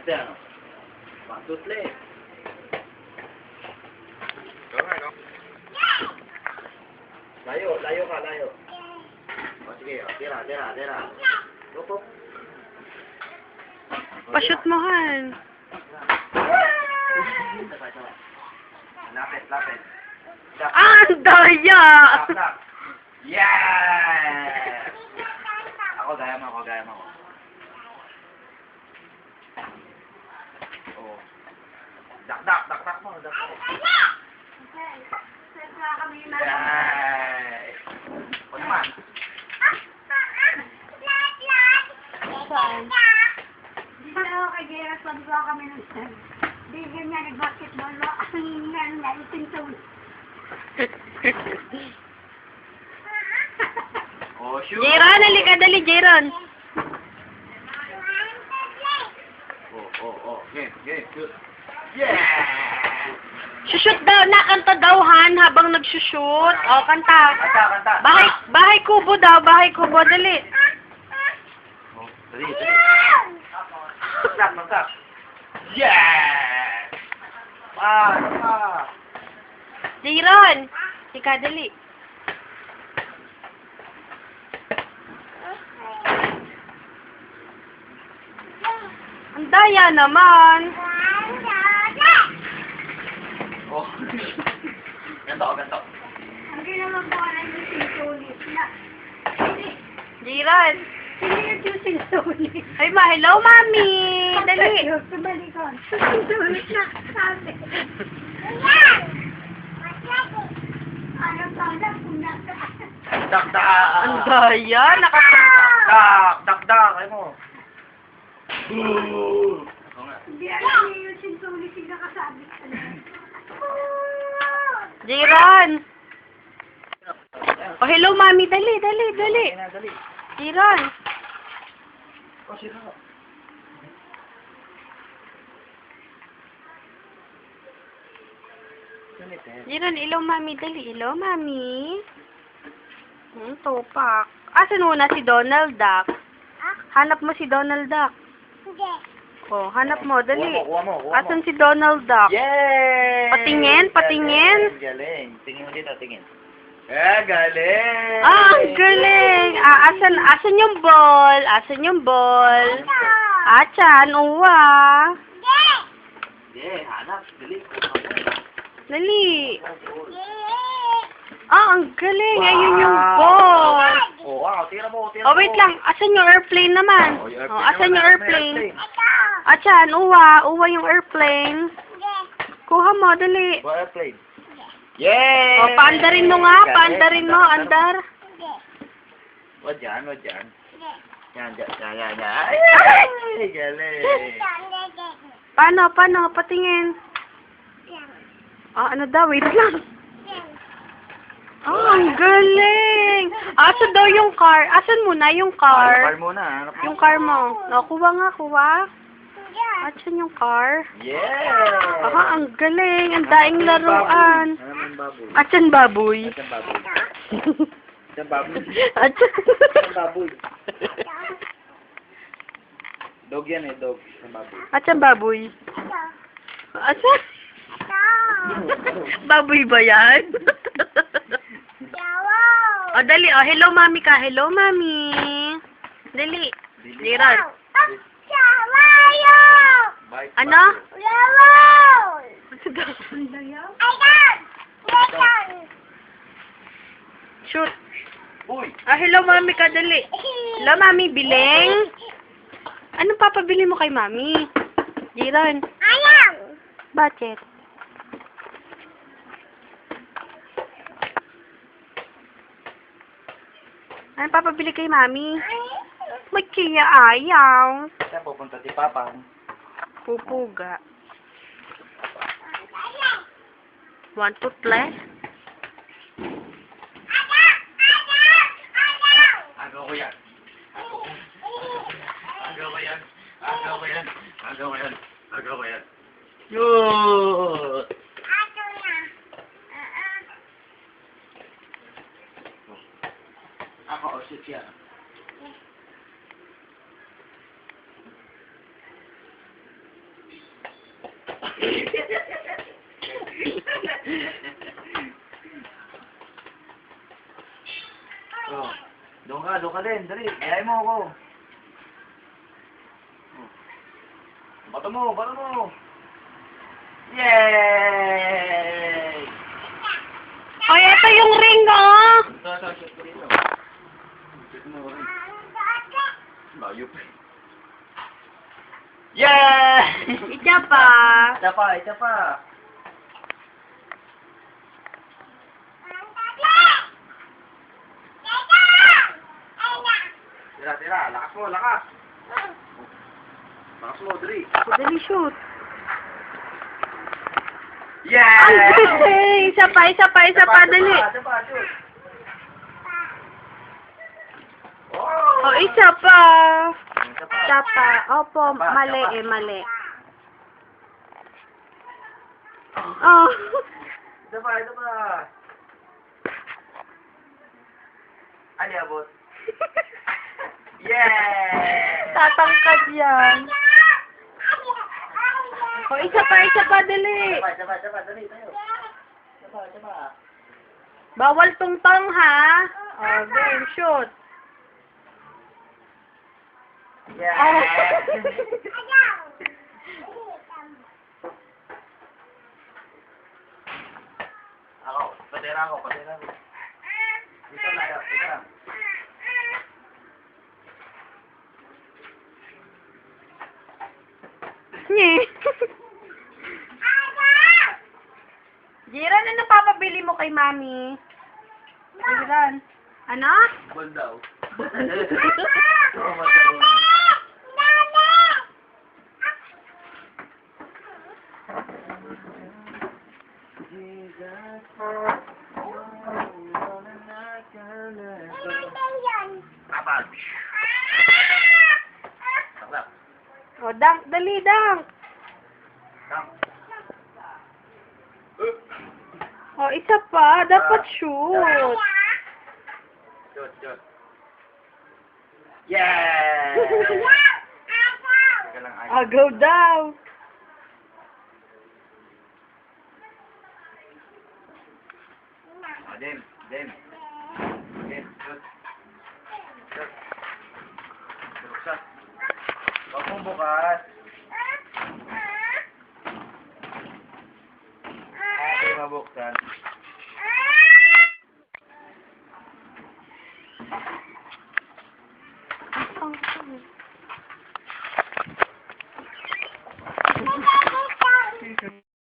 down. 1, 2, 3. Go nga, no? Layo, layo ka, layo. O, sige, o, tira. Go po. Pa-shoot mo, Han. Lapit. Ah, ang daya! Stop. Yeah! Ako, gaya mo. Oh. Dak mo. Yay! O naman. Saan? Di ba ako kay Gerard, sabi ko kami ng bigyan niya nag-basketball mo, ang naitin sa ulo. Oh, shoot. Jeron, halika dali, Jeron. Oh. Game, shoot. Yeah! Shoot daw, nakanta daw, Han, habang nagsushoot. O, kanta. Kanta. Bahay kubo daw, bahay kubo, dali. Oh, dali. Magkak. Yeah! Jeron, halika dali. Ang daya naman. Oh. Ganto. Ang ginawa ko na yung sinsulit na. Jeron. Sino yung sinsulit? Ay, hello, Mami. Dali. Sa balikon. Sinsulit na sabi. Ayan! Ano pala kung nasa... Ang daya, nakapunta. Dak. Ay mo. Hindi alam niya yung sinsulit yung nakasabi ka na. Jeron. Oh, hello, Mami. Dali. Dali. Jeron. Oh, sino? Jeron, hello, Mami. Dali. Hello, Mami. Topak. Asan muna si Donald Duck? Hanap mo si Donald Duck. Hindi. Oh, hanap mo. Dali. Kuha mo. Asan si Donald Duck? Yay! Patingin. Galing. Tingin mo dito, tingin. Galing! Ah, ang galing. Asan yung ball? Achan, uwa. Hanap. Dali. Dali. Ah, ang galing. Ayun yung ball. Tira mo. Oh, wait lang. Asan yung airplane naman? Oh, asan yung airplane? Achan, uwa yung airplane. Kuha mo, dali. Airplane. Yay! Oh, paandarin mo nga. Paandarin mo, andar. Wag dyan. Yan. Ay, galing. Paano? Patingin. Ah, ano daw? Wait lang. Oh, ang galing. Asan daw yung car? Asan muna yung car? Car muna. Yung car mo. No, kuha. Asan yung car? Yeah! Aha, ang galing. Ang daing laruan. baboy? Asan baboy? Baboy. Dog yan dog. Baboy. Asan baboy? Asan? Baboy ba yan? O, dali. O, hello, Mami ka. Hello, Mami. Dali. Jeron. Ano? Shoot. Boy! Hello, Mami ka. Dali. Hello, Mami. Biling. Anong papabili mo kay Mami? Jeron. Bakit? Anong papabili kay Mami? May kaya ayaw. Saan pupunta si Papa? Pupuga. Want to play? Agaw ko yan. Yun! Ako, shit yan. Oh, doon ka din, dali. Ayaw mo ako. Bato mo, bato mo. Yay! Ay, ito yung ring, oh! Ito, shoot ko dito. Shoot mo rin. Layo pa. Yay! Isa pa. Isa pa, isa pa. Tira, lakas mo, lakas. Lakas mo, Dri. Dali, shoot. Yay! Ay, isa pa, dali. Isa pa, shoot. Oh, isa pa. Isa pa. Isa pa. Opo, Isa pa, mali isa pa. eh, mali. Oh. Isa pa, isa pa. Ano abot? Yeah! Tatangkad yan. Oh, isa pa, dali. Isa pa, dali tayo. Isa pa. Bawal tungtong, ha? Oh, game, shoot. Yeah! Oh. Ako, patera ako. Dito tayo, dito lang. Nye. Jiran, ano papabili mo kay mami? Jiran. Ano? Ball daw. Kapag. Kapag. Oh, dunk, dali, dunk. Oh, isa pa. Dapat shoot. Shoot. Yeah! Teka lang, ay. Agaw daw. Dem. Shoot. Buksan. Huwag mong bukas. Ay, mabuksan. Ang